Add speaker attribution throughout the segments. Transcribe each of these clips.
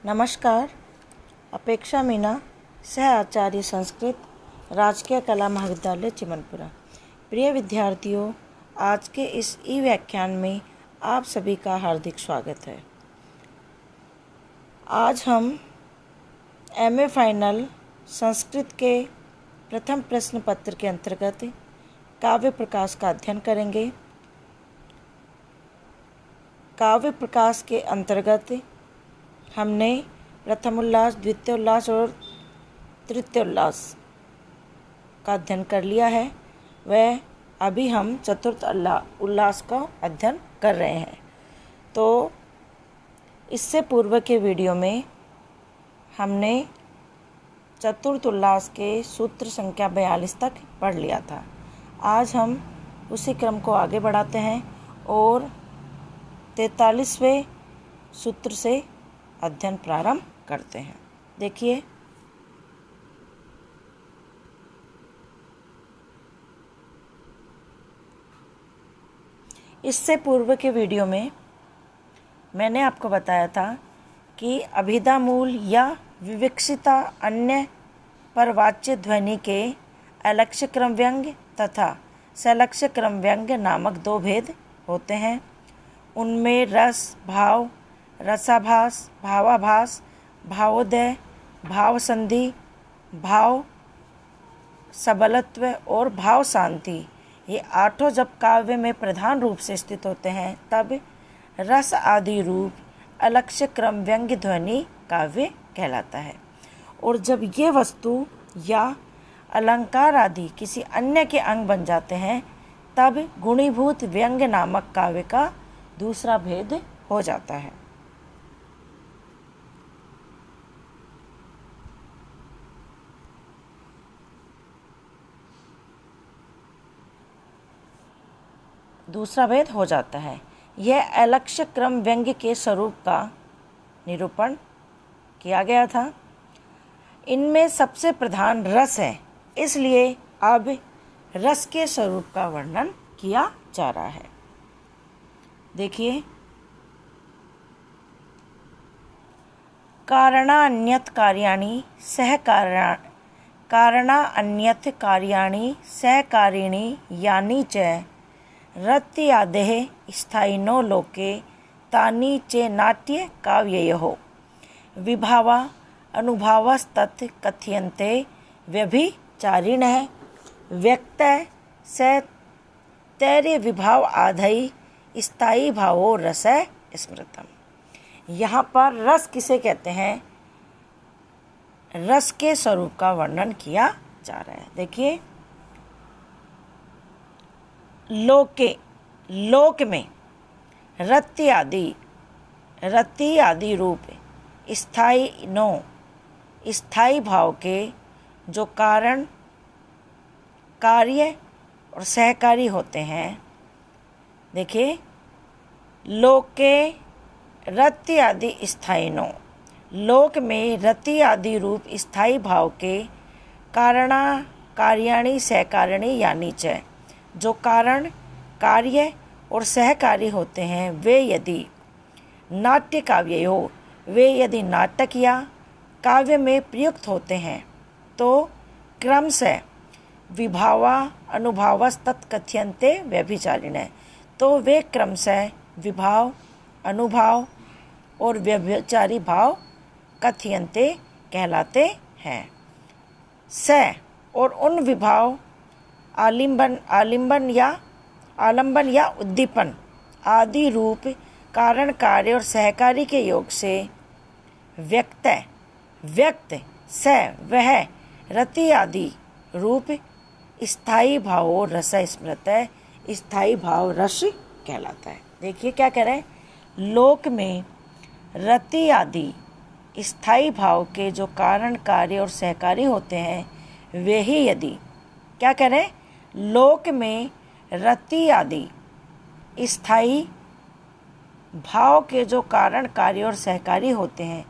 Speaker 1: नमस्कार। अपेक्षा मीना, सह आचार्य संस्कृत, राजकीय कला महाविद्यालय चिमनपुरा। प्रिय विद्यार्थियों, आज के इस ई व्याख्यान में आप सभी का हार्दिक स्वागत है। आज हम एमए फाइनल संस्कृत के प्रथम प्रश्न पत्र के अंतर्गत काव्य प्रकाश का अध्ययन करेंगे। काव्य प्रकाश के अंतर्गत हमने प्रथम उल्लास, द्वितीय उल्लास और तृतीय उल्लास का अध्ययन कर लिया है। वह अभी हम चतुर्थ उल्लास का अध्ययन कर रहे हैं। तो इससे पूर्व के वीडियो में हमने चतुर्थ उल्लास के सूत्र संख्या 42 तक पढ़ लिया था। आज हम उसी क्रम को आगे बढ़ाते हैं और 43वें सूत्र से अध्ययन प्रारंभ करते हैं। देखिए, इससे पूर्व के वीडियो में मैंने आपको बताया था कि अभिधा मूल या विवक्षिता अन्य परवाच्य ध्वनि के अलक्ष्य क्रम व्यंग्य तथा सलक्ष्य क्रम व्यंग्य नामक दो भेद होते हैं। उनमें रस, भाव, रसाभास, भावाभास, भावोदय, भाव संधि, भाव सबलत्व और भाव शांति, ये आठों जब काव्य में प्रधान रूप से स्थित होते हैं तब रस आदि रूप अलक्ष्य क्रम व्यंग्य ध्वनि काव्य कहलाता है। और जब ये वस्तु या अलंकार आदि किसी अन्य के अंग बन जाते हैं तब गुणीभूत व्यंग्य नामक काव्य का दूसरा भेद हो जाता है। दूसरा भेद हो जाता है। यह अलक्ष्य क्रम व्यंग्य के स्वरूप का निरूपण किया गया था। इनमें सबसे प्रधान रस है, इसलिए अब रस के स्वरूप का वर्णन किया जा रहा है। देखिए, कारणान्यत कार्याणि कारणान्यत कार्याणि सहकारिणी यानि च रत्यादेः स्थायिनो लोके तानि च नाट्य काव्ययोः विभावा अनुभावस्तत् कथ्यन्ते व्यभिचारिणः व्यक्तः स तैर्य विभाव आधई स्थायी भावो रस स्मृतम। यहाँ पर रस किसे कहते हैं? रस के स्वरूप का वर्णन किया जा रहा है। देखिए, लोक में रति आदि रूप स्थायी भाव के जो कारण, कार्य और सहकारी होते हैं। देखिए, लोके रति आदि स्थायिनो, लोक में रति आदि रूप स्थायी भाव के कारणा कार्याणि सहकारिणी यानी च, जो कारण, कार्य और सहकारी होते हैं, वे यदि नाट्य काव्य हो, वे यदि नाटक या काव्य में प्रयुक्त होते हैं तो क्रमशः विभावा अनुभावस्तत् कथ्यन्ते व्यभिचारिणः, तो वे क्रमशः विभाव, अनुभाव और व्यभिचारी भाव कथ्यन्ते कहलाते हैं। स और उन विभाव आलंबन या उद्दीपन आदि रूप कारण, कार्य और सहकारी के योग से व्यक्त स वह रति आदि रूप स्थायी भावो रस स्मृत, स्थायी भाव रस कहलाता है। देखिए क्या कह रहे हैं, लोक में रति आदि स्थायी भाव के जो कारण, कार्य और सहकारी होते हैं, वे ही यदि, क्या कह रहे हैं, लोक में रति आदि स्थायी भाव के जो कारण, कार्य और सहकारी होते हैं,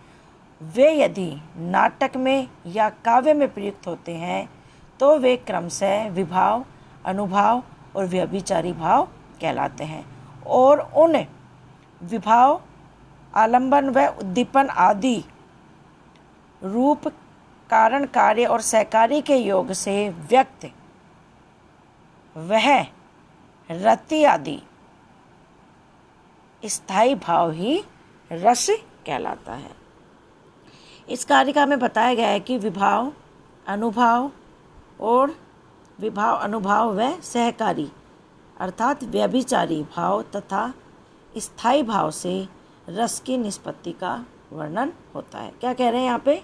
Speaker 1: वे यदि नाटक में या काव्य में प्रयुक्त होते हैं तो वे क्रमशः विभाव, अनुभाव और व्यभिचारी भाव कहलाते हैं। और उन विभाव, आलंबन व उद्दीपन आदि रूप कारण कार्य और सहकारी के योग से व्यक्त वह रति आदि स्थायी भाव ही रस कहलाता है। इस कारिका में बताया गया है कि विभाव, अनुभाव और विभाव, अनुभाव व सहकारी अर्थात व्यभिचारी भाव तथा स्थायी भाव से रस की निष्पत्ति का वर्णन होता है। क्या कह रहे हैं यहाँ पे,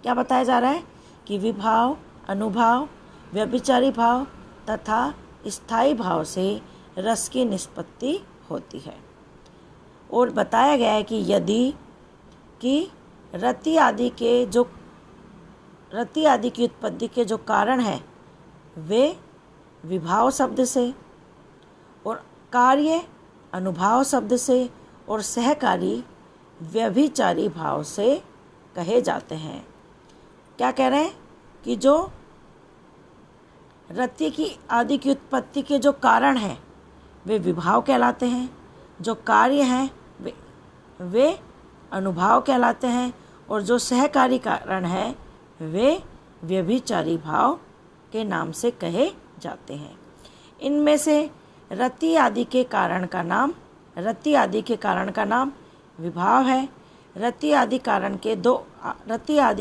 Speaker 1: क्या बताया जा रहा है कि विभाव, अनुभाव, व्यभिचारी भाव तथा स्थायी भाव से रस की निष्पत्ति होती है। और बताया गया है कि यदि कि रति आदि की उत्पत्ति के जो कारण हैं वे विभाव शब्द से और कार्य अनुभाव शब्द से और सहकारी व्यभिचारी भाव से कहे जाते हैं। क्या कह रहे हैं कि जो रति की आदि की उत्पत्ति के जो कारण हैं वे विभाव कहलाते हैं, जो कार्य हैं वे अनुभाव कहलाते हैं और जो सहकारी कारण है वे व्यभिचारी भाव के नाम से कहे जाते हैं। इनमें से रति आदि के कारण का नाम विभाव है। रति आदि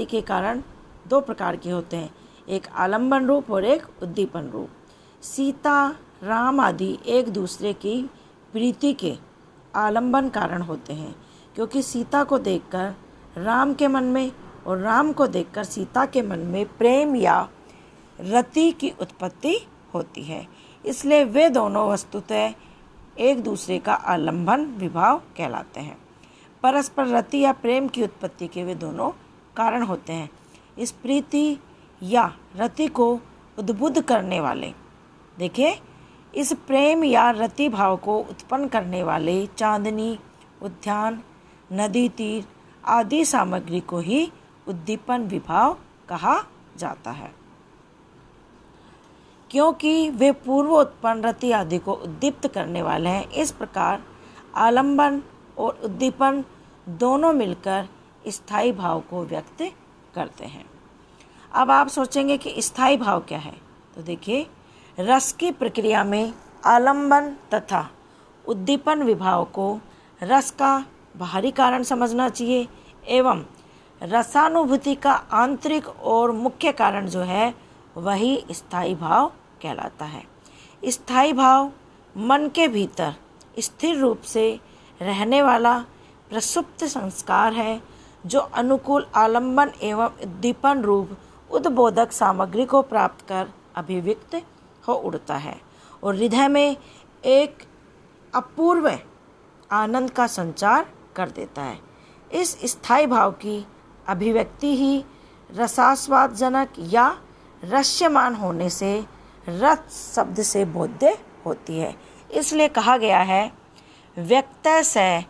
Speaker 1: के कारण दो प्रकार के होते हैं, एक आलंबन रूप और एक उद्दीपन रूप। सीता, राम आदि एक दूसरे की प्रीति के आलंबन कारण होते हैं, क्योंकि सीता को देखकर राम के मन में और राम को देखकर सीता के मन में प्रेम या रति की उत्पत्ति होती है। इसलिए वे दोनों वस्तुतः एक दूसरे का आलंबन विभाव कहलाते हैं। परस्पर रति या प्रेम की उत्पत्ति के वे दोनों कारण होते हैं। इस प्रीति या रति को उद्बुद्ध करने वाले, देखिए, इस प्रेम या रति भाव को उत्पन्न करने वाले चांदनी, उद्यान, नदी तीर आदि सामग्री को ही उद्दीपन विभाव कहा जाता है, क्योंकि वे पूर्व उत्पन्न रति आदि को उद्दीप्त करने वाले हैं। इस प्रकार आलंबन और उद्दीपन दोनों मिलकर स्थायी भाव को व्यक्त करते हैं। अब आप सोचेंगे कि स्थायी भाव क्या है, तो देखिए, रस की प्रक्रिया में आलंबन तथा उद्दीपन विभाव को रस का बाहरी कारण समझना चाहिए एवं रसानुभूति का आंतरिक और मुख्य कारण जो है वही स्थायी भाव कहलाता है। स्थायी भाव मन के भीतर स्थिर रूप से रहने वाला प्रसुप्त संस्कार है, जो अनुकूल आलंबन एवं उद्दीपन रूप उद्बोधक सामग्री को प्राप्त कर अभिव्यक्त हो उठता है और हृदय में एक अपूर्व आनंद का संचार कर देता है। इस स्थायी भाव की अभिव्यक्ति ही रसास्वादजनक या रस्यमान होने से रस शब्द से बोध्य होती है। इसलिए कहा गया है, व्यक्तय से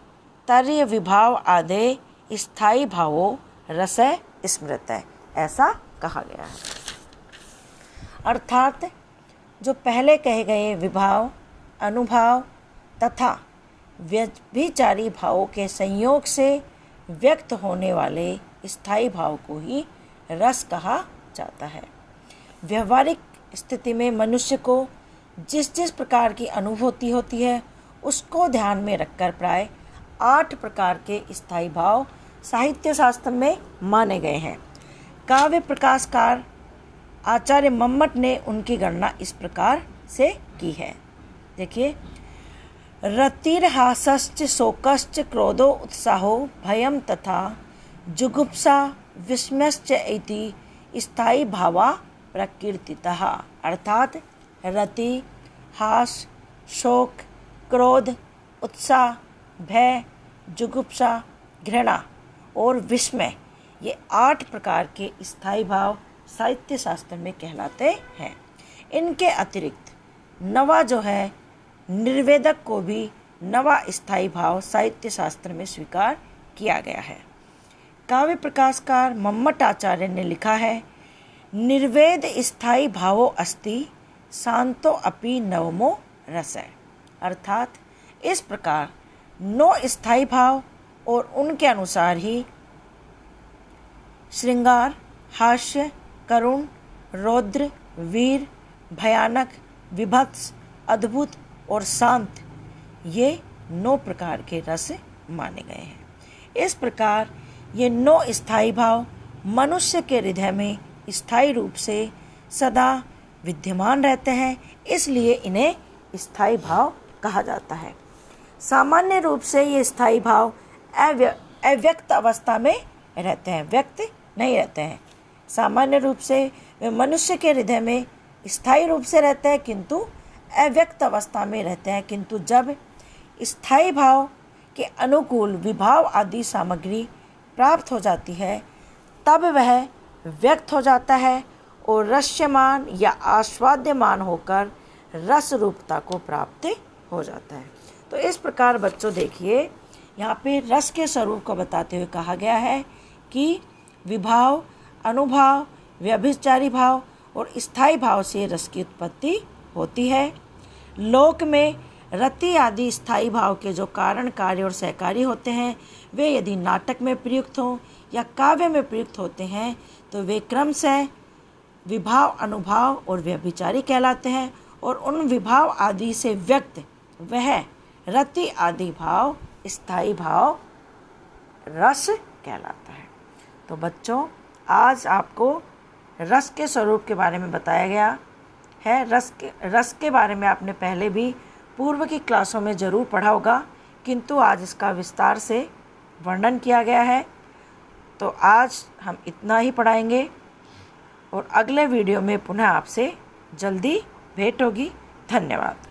Speaker 1: तर्य विभाव आदे स्थायी भावो रस स्मृत, ऐसा कहा गया है। अर्थात जो पहले कहे गए विभाव, अनुभाव तथा व्यभिचारी भावों के संयोग से व्यक्त होने वाले स्थायी भाव को ही रस कहा जाता है। व्यवहारिक स्थिति में मनुष्य को जिस जिस प्रकार की अनुभूति होती है उसको ध्यान में रखकर प्राय 8 प्रकार के स्थायी भाव साहित्य शास्त्र में माने गए हैं। काव्य प्रकाशकार आचार्य मम्मट ने उनकी गणना इस प्रकार से की है। देखिए, रतिर्हासश्च शोकश्च क्रोधो उत्साहो भयम तथा जुगुप्सा विस्मयश्च इति स्थायी भावा प्रकीर्तितः। अर्थात रति, हास, शोक, क्रोध, उत्साह, भय, जुगुप्सा, घृणा और विस्मय, ये 8 प्रकार के स्थायी भाव साहित्य शास्त्र में कहलाते हैं। इनके अतिरिक्त नवा जो है, निर्वेदक को भी नवा स्थायी भाव साहित्य शास्त्र में स्वीकार किया गया है। काव्य प्रकाशकार मम्मट आचार्य ने लिखा है, निर्वेद स्थायी भावो अस्ति शांतो अपि नवमो रस। अर्थात इस प्रकार 9 स्थायी भाव और उनके अनुसार ही श्रृंगार, हास्य, करुण, रौद्र, वीर, भयानक, विभत्स, अद्भुत और शांत, ये 9 प्रकार के रस माने गए हैं। इस प्रकार ये 9 स्थायी भाव मनुष्य के हृदय में स्थायी रूप से सदा विद्यमान रहते हैं, इसलिए इन्हें स्थायी भाव कहा जाता है। सामान्य रूप से ये स्थायी भाव अव्यक्त अवस्था में रहते हैं, व्यक्त नहीं रहते हैं। सामान्य रूप से वे मनुष्य के हृदय में स्थायी रूप से रहते हैं किंतु अव्यक्त अवस्था में रहते हैं, किंतु जब स्थायी भाव के अनुकूल विभाव आदि सामग्री प्राप्त हो जाती है तब वह व्यक्त हो जाता है और रस्यमान या आस्वाद्यमान होकर रस रूपता को प्राप्त हो जाता है। तो इस प्रकार बच्चों देखिए, यहाँ पे रस के स्वरूप को बताते हुए कहा गया है कि विभाव, अनुभाव, व्यभिचारी भाव और स्थायी भाव से रस की उत्पत्ति होती है। लोक में रति आदि स्थायी भाव के जो कारण, कार्य और सहकारी होते हैं, वे यदि नाटक में प्रयुक्त हों या काव्य में प्रयुक्त होते हैं तो वे क्रमशः विभाव, अनुभाव और व्यभिचारी कहलाते हैं, और उन विभाव आदि से व्यक्त वह रति आदि भाव स्थायी भाव रस कहलाता है। तो बच्चों, आज आपको रस के स्वरूप के बारे में बताया गया है। रस के बारे में आपने पहले भी पूर्व की क्लासों में ज़रूर पढ़ा होगा, किंतु आज इसका विस्तार से वर्णन किया गया है। तो आज हम इतना ही पढ़ाएंगे और अगले वीडियो में पुनः आपसे जल्दी भेंट होगी। धन्यवाद।